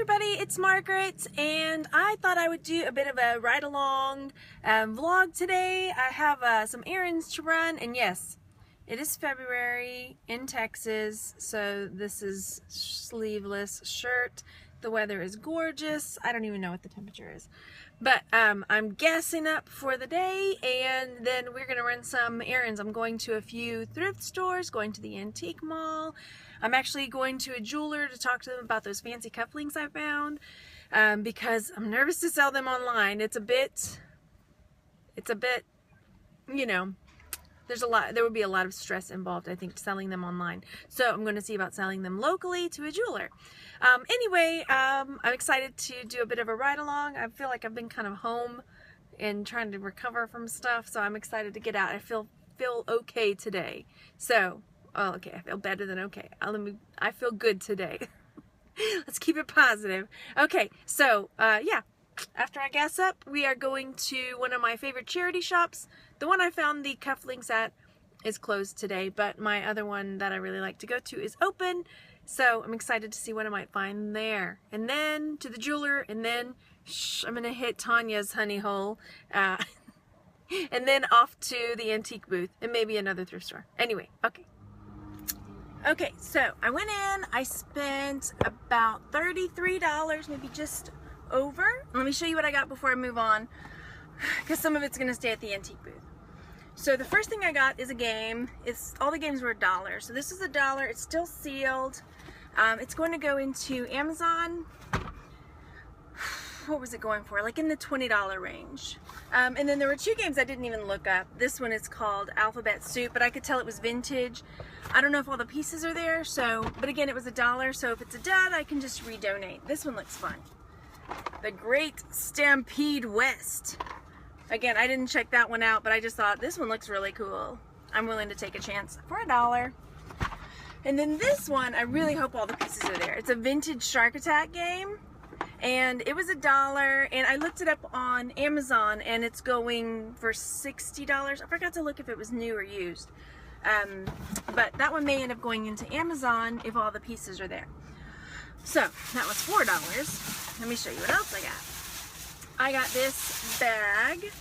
everybody, it's Margaret, and I thought I would do a bit of a ride-along vlog today. I have some errands to run, and yes, it is February in Texas, so this is sleeveless shirt. The weather is gorgeous. I don't even know what the temperature is, but I'm gassing up for the day, and then we're gonna run some errands. I'm going to a few thrift stores, going to the antique mall. I'm actually going to a jeweler to talk to them about those fancy cufflinks I found, because I'm nervous to sell them online. It's a bit, you know, there would be a lot of stress involved, I think, selling them online. So I'm going to see about selling them locally to a jeweler. Anyway, I'm excited to do a bit of a ride along. I feel like I've been kind of home and trying to recover from stuff, so I'm excited to get out. I feel okay today. So, oh, okay, I feel better than okay. I feel good today. Let's keep it positive. Okay, so, yeah. After I gas up, we are going to one of my favorite charity shops. The one I found the cufflinks at is closed today, but my other one that I really like to go to is open. So I'm excited to see what I might find there. And then to the jeweler, and then I'm going to hit Tanya's honey hole. And then off to the antique booth and maybe another thrift store. Anyway, okay. Okay, so I went in. I spent about $33, maybe just over. Let me show you what I got before I move on, because some of it's going to stay at the antique booth. So the first thing I got is a game. All the games were $1. So this is $1. It's still sealed. It's going to go into Amazon. What was it going for? Like in the $20 range. And then there were two games I didn't even look up. This one is called Alphabet Soup, but I could tell it was vintage. I don't know if all the pieces are there, but again, it was $1, so if it's a dud, I can just redonate. This one looks fun. The Great Stampede West. Again, I didn't check that one out, but I just thought this one looks really cool. I'm willing to take a chance for $1. And then this one, I really hope all the pieces are there. It's a vintage Shark Attack game, and it was $1, and I looked it up on Amazon, and it's going for $60. I forgot to look if it was new or used. But that one may end up going into Amazon if all the pieces are there. So, that was $4. Let me show you what else I got. I got this bag.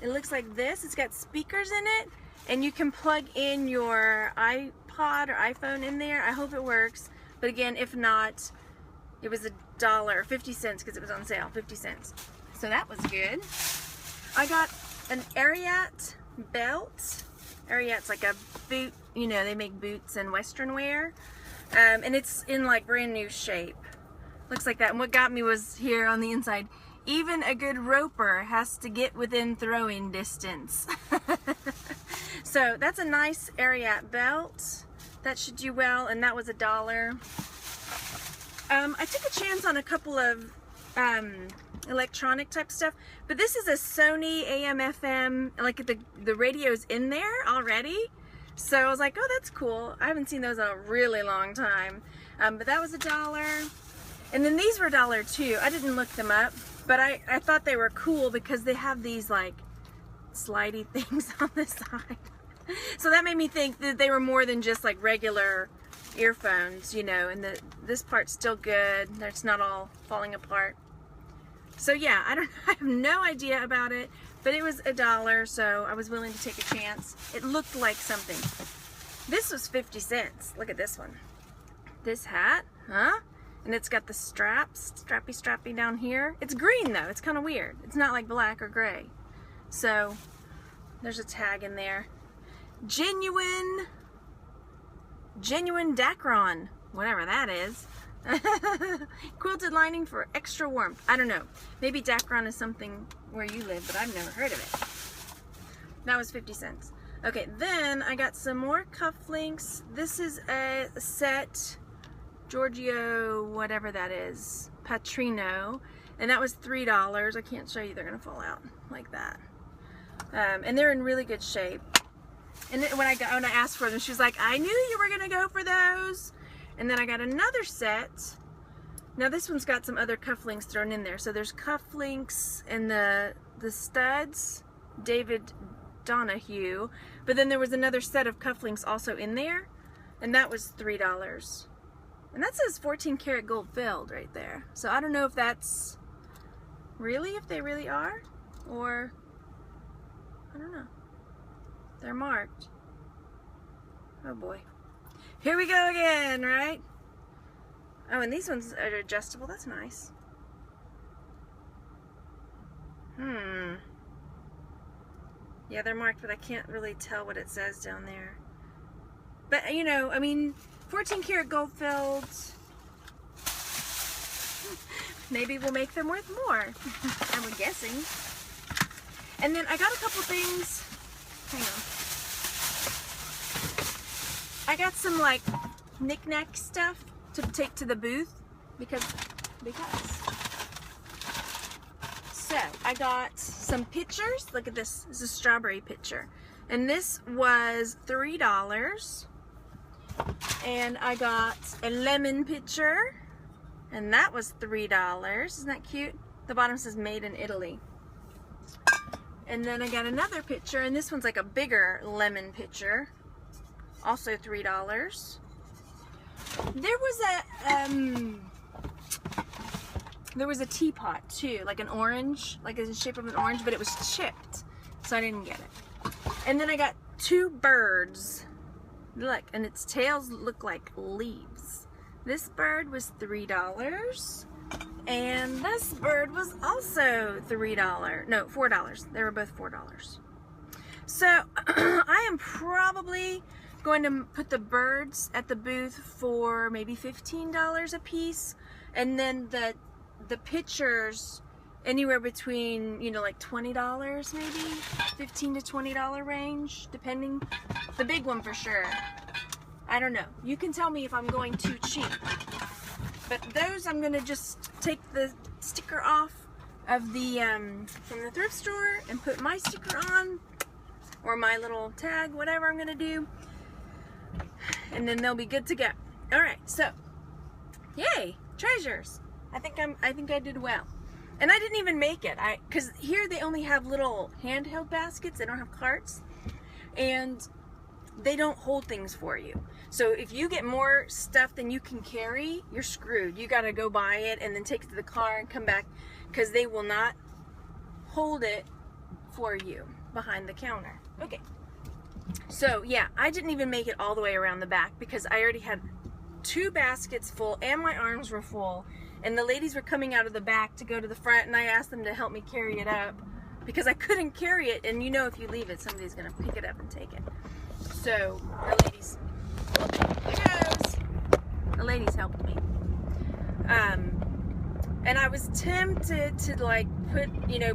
It looks like this. It's got speakers in it, and you can plug in your iPod or iPhone in there. I hope it works. But again, if not, it was $1, 50 cents, because it was on sale, 50 cents. So that was good. I got an Ariat belt. Ariat's like a boot, you know, they make boots and Western wear. And it's in like brand new shape. Looks like that. And what got me was here on the inside, even a good roper has to get within throwing distance. So that's a nice Ariat belt. That should do well, and that was $1. I took a chance on a couple of electronic type stuff, but this is a Sony AM/FM, like the radio's in there already. So I was like, oh, that's cool. I haven't seen those in a really long time. But that was $1. And then these were $1 too. I didn't look them up, but I thought they were cool because they have these like slidey things on the side. So that made me think that they were more than just like regular earphones, you know, and this part's still good. It's not all falling apart. So yeah, I have no idea about it, but it was $1, so I was willing to take a chance. It looked like something. This was 50 cents. Look at this one. This hat, huh? And it's got the straps, strappy down here. It's green though, it's kind of weird. It's not like black or gray. So, there's a tag in there. Genuine Dacron, whatever that is. Quilted lining for extra warmth. I don't know. Maybe Dacron is something where you live, but I've never heard of it. That was 50 cents. Okay, then I got some more cufflinks. This is a set, Giorgio, whatever that is, Patrino, and that was $3. I can't show you, they're gonna fall out like that. And they're in really good shape. And then when I asked for them, she was like, I knew you were gonna go for those. And then I got another set. Now this one's got some other cufflinks thrown in there. So there's cufflinks and the studs, David Donahue. But then there was another set of cufflinks also in there, and that was $3. And that says 14 karat gold filled right there. So I don't know if that's really, if they really are, or I don't know. They're marked. Oh boy. Here we go again, right? Oh, and these ones are adjustable. That's nice. Yeah, they're marked, but I can't really tell what it says down there. But, you know, I mean, 14 karat gold filled. Maybe we'll make them worth more. I'm guessing. And then I got a couple things. Hang on. I got some, like, knick-knack stuff to take to the booth. Because. So, I got some pitchers. Look at this. This is a strawberry pitcher. And this was $3. And I got a lemon pitcher. And that was $3. Isn't that cute? The bottom says made in Italy. And then I got another pitcher. And this one's like a bigger lemon pitcher. Also $3. There was a teapot too, like an orange, like in the shape of an orange, but it was chipped, so I didn't get it. And then I got 2 birds. Look, and its tails look like leaves. This bird was $3, and this bird was also $3. No, $4. They were both $4. So I am probably going to put the birds at the booth for maybe $15 a piece, and then the pictures anywhere between, you know, like $20 maybe, $15 to $20 range, depending. The big one for sure. I don't know. You can tell me if I'm going too cheap. But those I'm gonna just take the sticker off of the from the thrift store and put my sticker on, or my little tag, whatever I'm gonna do, and then they'll be good to go. All right, so yay, treasures. I think I did well. And I didn't even make it. Because here they only have little handheld baskets. They don't have carts. And they don't hold things for you. So if you get more stuff than you can carry, you're screwed. You got to go buy it and then take it to the car and come back, because they will not hold it for you behind the counter. Okay. So yeah, I didn't even make it all the way around the back because I already had 2 baskets full and my arms were full. And the ladies were coming out of the back to go to the front, and I asked them to help me carry it up because I couldn't carry it. And you know, if you leave it, somebody's gonna pick it up and take it. So the ladies, there goes. The ladies helped me. And I was tempted to like put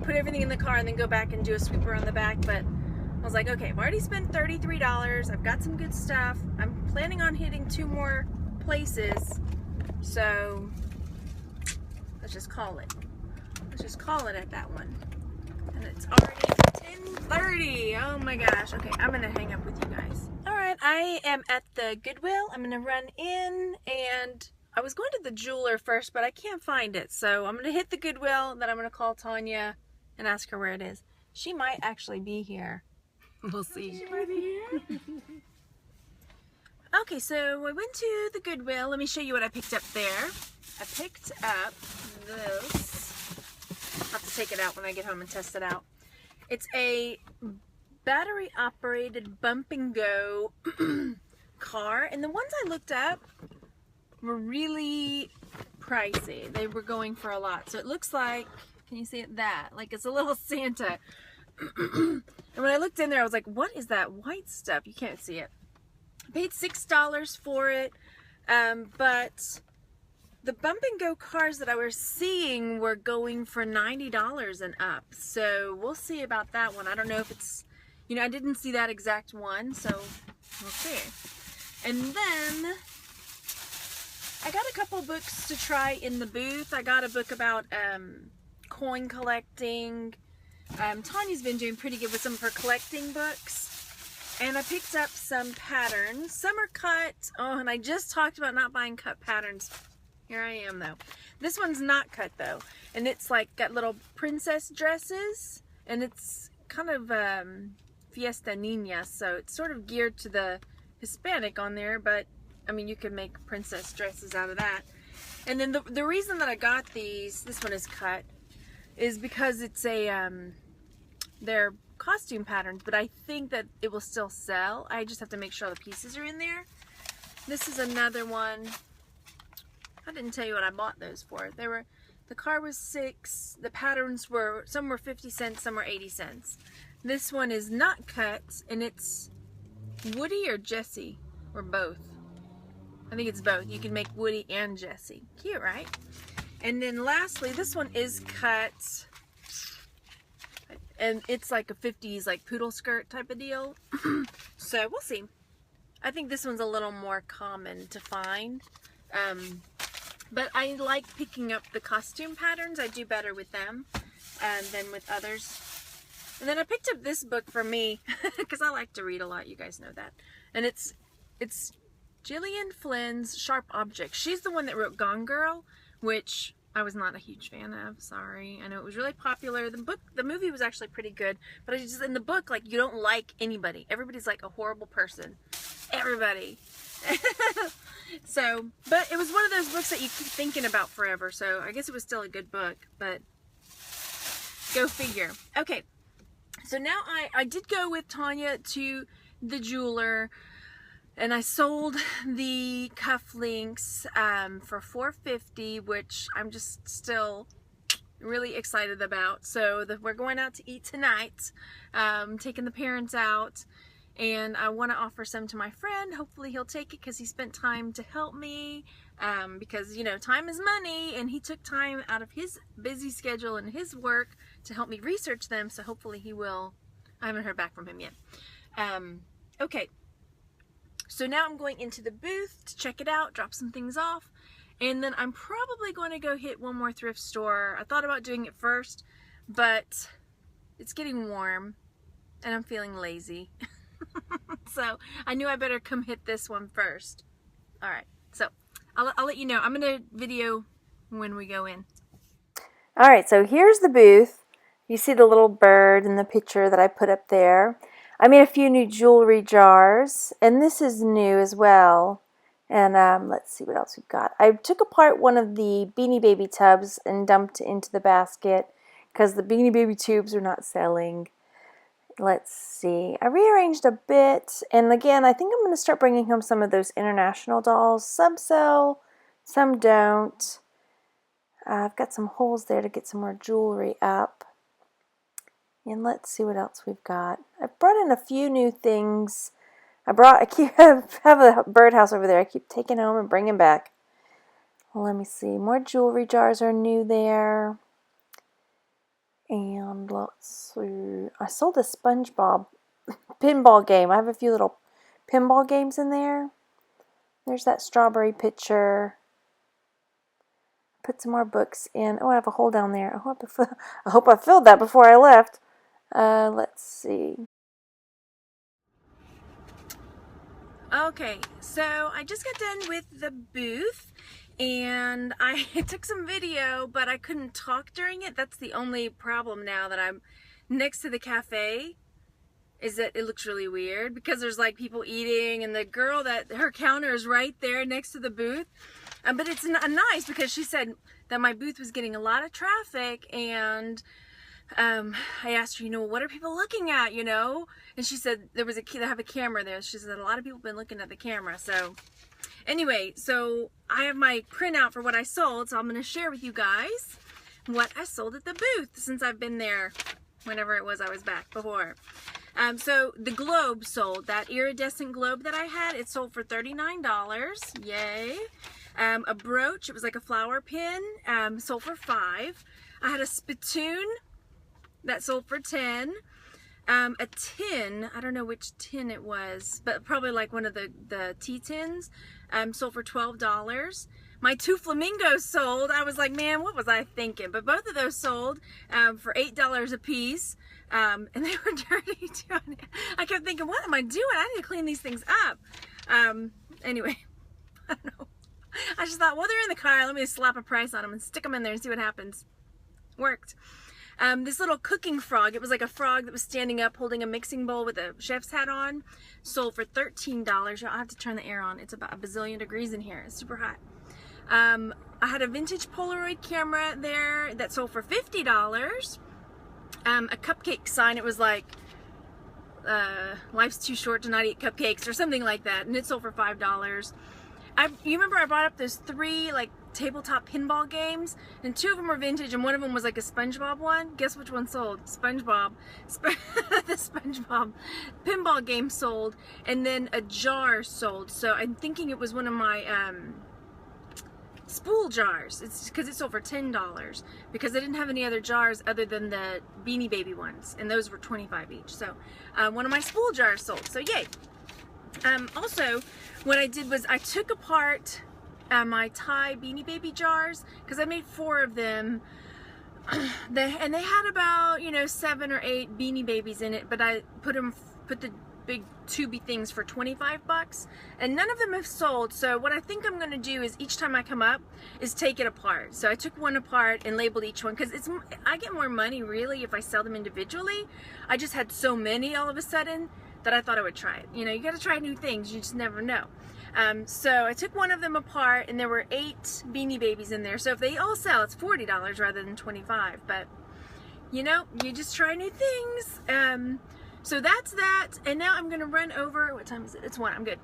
everything in the car and then go back and do a sweep around the back, but I was like, okay, I've already spent $33. I've got some good stuff. I'm planning on hitting 2 more places, so let's just call it. Let's just call it at that one. And it's already 10:30. Oh my gosh. Okay, I'm gonna hang up with you guys. All right, I am at the Goodwill. I'm gonna run in, and I was going to the jeweler first, but I can't find it. So I'm gonna hit the Goodwill, then I'm gonna call Tanya and ask her where it is. She might actually be here. We'll see. She might be here. Okay, so I went to the Goodwill. Let me show you what I picked up there. I picked up this. I'll have to take it out when I get home and test it out. It's a battery operated bump and go car, and the ones I looked up were really pricey. They were going for a lot. So it looks like, can you see it? That, like it's a little Santa. And when I looked in there, I was like, what is that white stuff? You can't see it. I paid $6 for it, but the bump and go cars that I was seeing were going for $90 and up. So we'll see about that one. I don't know if it's, I didn't see that exact one, so we'll see. And then I got a couple books to try in the booth. I got a book about coin collecting. Tanya's been doing pretty good with some of her collecting books. And I picked up some patterns. Some are cut. Oh, and I just talked about not buying cut patterns. Here I am though. This one's not cut though. And it's like got little princess dresses. And it's kind of Fiesta Niña. So it's sort of geared to the Hispanic on there. But I mean, you could make princess dresses out of that. And then the reason that I got these, this one is cut, is because it's a, they're costume patterns, but I think that it will still sell. I just have to make sure the pieces are in there. This is another one. I didn't tell you what I bought those for. They were, the car was $6. The patterns were, some were 50 cents, some were 80 cents. This one is not cut, and it's Woody or Jessie, or both. I think it's both. You can make Woody and Jessie. Cute, right? And then lastly, this one is cut, and it's like a 50s like poodle skirt type of deal. So we'll see. I think this one's a little more common to find. But I like picking up the costume patterns. I do better with them than with others. And then I picked up this book for me because I like to read a lot. You guys know that. And it's Gillian Flynn's Sharp Objects. She's the one that wrote Gone Girl, which I was not a huge fan of. Sorry. I know it was really popular. The movie was actually pretty good, but I just, in the book, like, you don't like anybody. Everybody's like a horrible person. Everybody. So, but it was one of those books that you keep thinking about forever. So I guess it was still a good book, but go figure. Okay. So now I did go with Tanya to the jeweler, and I sold the cufflinks for $4.50, which I'm just still really excited about. So we're going out to eat tonight, taking the parents out, and I want to offer some to my friend. Hopefully he'll take it because he spent time to help me, because, you know, time is money, and he took time out of his busy schedule and his work to help me research them. So hopefully he will. I haven't heard back from him yet. Okay. So now I'm going into the booth to check it out, drop some things off, and then I'm probably going to go hit one more thrift store. I thought about doing it first, but it's getting warm and I'm feeling lazy. So I knew I better come hit this one first. Alright, so I'll let you know. I'm going to video when we go in. Alright, so here's the booth. You see the little bird in the picture that I put up there. I made a few new jewelry jars, and this is new as well. And let's see what else we've got. I took apart one of the Beanie Baby tubs and dumped it into the basket because the Beanie Baby tubes are not selling. Let's see. I rearranged a bit, and again, I think I'm going to start bringing home some of those international dolls. Some sell, some don't. I've got some holes there to get some more jewelry up. And let's see what else we've got. I brought in a few new things. I have a birdhouse over there. I keep taking home and bringing back. Let me see. More jewelry jars are new there. And let's see. I sold a SpongeBob pinball game. I have a few little pinball games in there. There's that strawberry picture. Put some more books in. Oh, I have a hole down there. I hope I filled that before I left. Let's see. Okay, so I just got done with the booth, and I took some video, but I couldn't talk during it. That's the only problem now that I'm next to the cafe, is that it looks really weird because there's like people eating, and the girl that her counter is right there next to the booth. But it's nice because she said that my booth was getting a lot of traffic, and I asked her, you know, what are people looking at, you know? And she said there was they have a camera there. She said a lot of people have been looking at the camera. So anyway, so I have my printout for what I sold, so I'm going to share with you guys what I sold at the booth since I've been there whenever it was I was back before. So the globe sold, that iridescent globe that I had, it sold for $39. Yay. A brooch, it was like a flower pin, sold for $5. I had a spittoon that sold for $10. A tin, I don't know which tin it was, but probably like one of the tea tins, sold for $12. My 2 flamingos sold. I was like, man, what was I thinking? But both of those sold for $8 a piece, and they were dirty too. I kept thinking, what am I doing? I need to clean these things up. Anyway, I don't know. I just thought, well, they're in the car. Let me slap a price on them and stick them in there and see what happens. Worked. This little cooking frog. It was like a frog that was standing up holding a mixing bowl with a chef's hat on. Sold for $13. I'll have to turn the air on. It's about a bazillion degrees in here. It's super hot. I had a vintage Polaroid camera there that sold for $50. A cupcake sign. It was like, life's too short to not eat cupcakes or something like that. And it sold for $5. You remember I brought up those 3 like tabletop pinball games, and 2 of them were vintage and one of them was like a SpongeBob one. Guess which one sold? SpongeBob. The SpongeBob pinball game sold, and then a jar sold. So I'm thinking it was one of my spool jars. It's because it sold for $10 because I didn't have any other jars other than the Beanie Baby ones, and those were $25 each. So one of my spool jars sold. So yay. Also, what I did was I took apart my Thai Beanie Baby jars because I made 4 of them. And they had about, you know, 7 or 8 Beanie Babies in it, but I put the big tubey things for $25, and none of them have sold. So what I think I'm gonna do is each time I come up is take it apart. So I took one apart and labeled each one because I get more money really if I sell them individually. I just had so many all of a sudden that I thought I would try it. You know, you gotta try new things, you just never know. So I took one of them apart and there were 8 Beanie Babies in there. So if they all sell, it's $40 rather than $25. But you know, you just try new things. So that's that. And now I'm gonna run over, what time is it? It's 1, I'm good.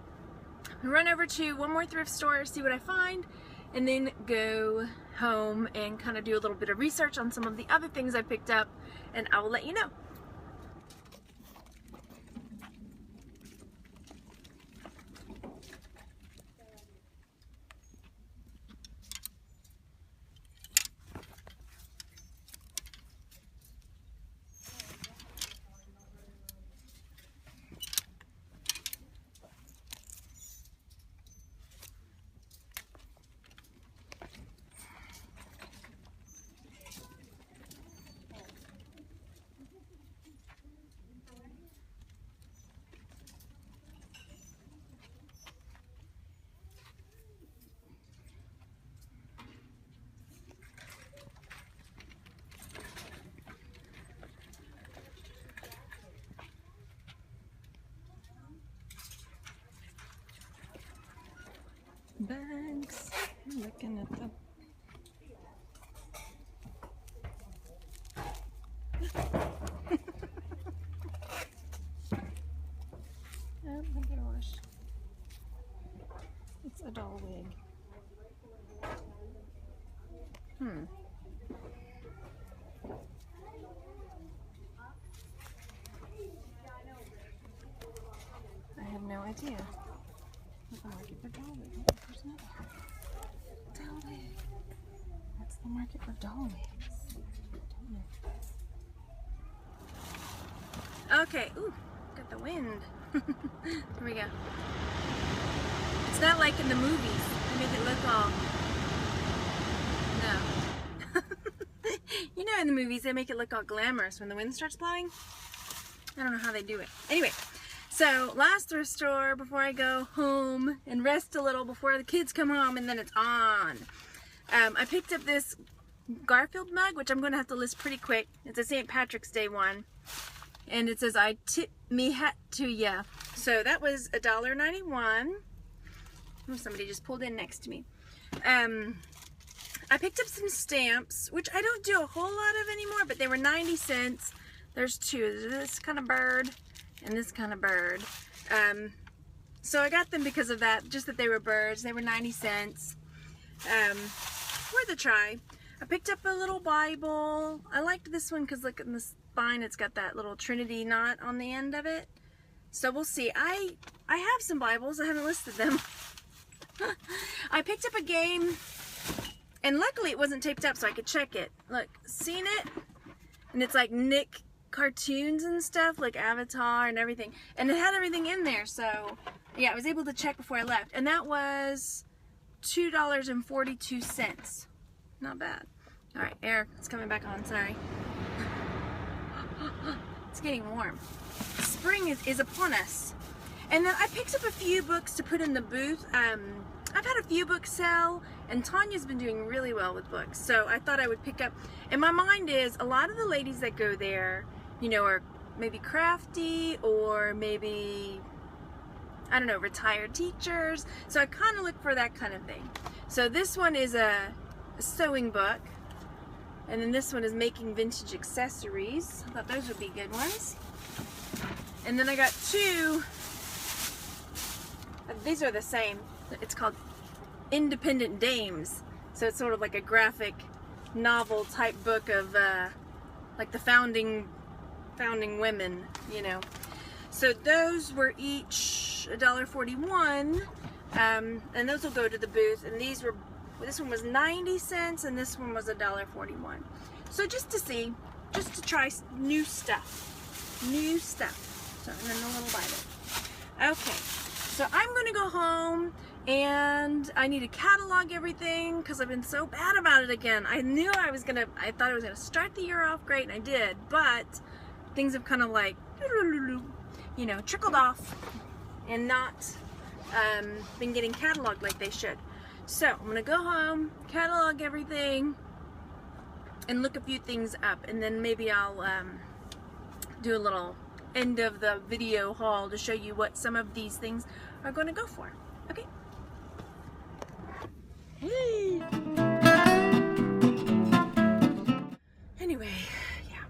I'm gonna run over to one more thrift store, see what I find, and then go home and kind of do a little bit of research on some of the other things I picked up, and I will let you know. Bags. I'm looking at them. Oh, my gosh. It's a doll wig. I have no idea. What's the market for doll wig? Oh, there's another. Doll wig. What's the market for doll wigs? Okay. Ooh, got the wind. Here we go. It's not like in the movies. They make it look all. No. You know, in the movies they make it look all glamorous when the wind starts blowing. I don't know how they do it. Anyway. So, last thrift store before I go home and rest a little before the kids come home, and then it's on. I picked up this Garfield mug, which I'm going to have to list pretty quick. It's a St. Patrick's Day one. And it says, I tip me hat to ya. So that was $1.91. Oh, somebody just pulled in next to me. I picked up some stamps, which I don't do a whole lot of anymore, but they were 90 cents. There's 2. There's this kind of bird and this kind of bird. So I got them because of that, just that they were birds. They were 90 cents. Worth a try. I picked up a little Bible. I liked this one because look at the spine, it's got that little Trinity knot on the end of it. So we'll see. I have some Bibles. I haven't listed them. I picked up a game, and luckily it wasn't taped up so I could check it. Look, seen it? And it's like Nick cartoons and stuff, like Avatar and everything, and it had everything in there. So yeah, I was able to check before I left, and that was $2.42. Not bad. All right, air, it's coming back on. Sorry. It's getting warm. Spring is upon us. And then I picked up a few books to put in the booth. I've had a few books sell, and Tanya's been doing really well with books, so I thought I would pick up. And my mind is, a lot of the ladies that go there, you know, are maybe crafty, or maybe, I don't know, retired teachers. So I kind of look for that kind of thing. So this one is a sewing book, and then this one is making vintage accessories. I thought those would be good ones. And then I got two, these are the same. It's called Independent Dames. So it's sort of like a graphic novel type book of like the founding women, you know. So those were each $1.41, and those will go to the booth. And these were, this one was 90 cents and this one was $1.41. So just to see, just to try new stuff. So and then a little bite of it. Okay, so I'm gonna go home and I need to catalog everything because I've been so bad about it again. I thought I was gonna start the year off great, and I did, but things have kind of like, you know, trickled off and not been getting cataloged like they should. So I'm gonna go home, catalog everything, and look a few things up, and then maybe I'll do a little end of the video haul to show you what some of these things are going to go for. Okay. Hey. Anyway, yeah.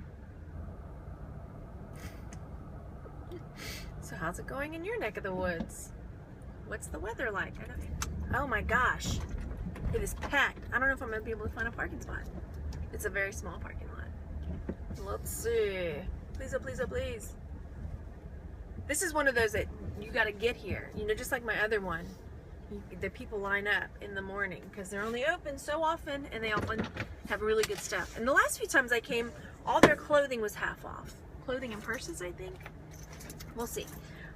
So how's it going in your neck of the woods? What's the weather like? Oh my gosh, it is packed. I don't know if I'm going to be able to find a parking spot. It's a very small parking lot. Let's see. Please, oh please, oh please. This is one of those that you got to get here. You know, just like my other one. The people line up in the morning because they're only open so often, and they often have really good stuff. And the last few times I came, all their clothing was half off. Clothing and purses, I think. We'll see.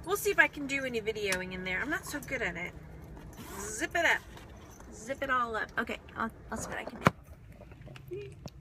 We'll see if I can do any videoing in there. I'm not so good at it. Zip it up. Zip it all up. Okay, I'll see what I can do.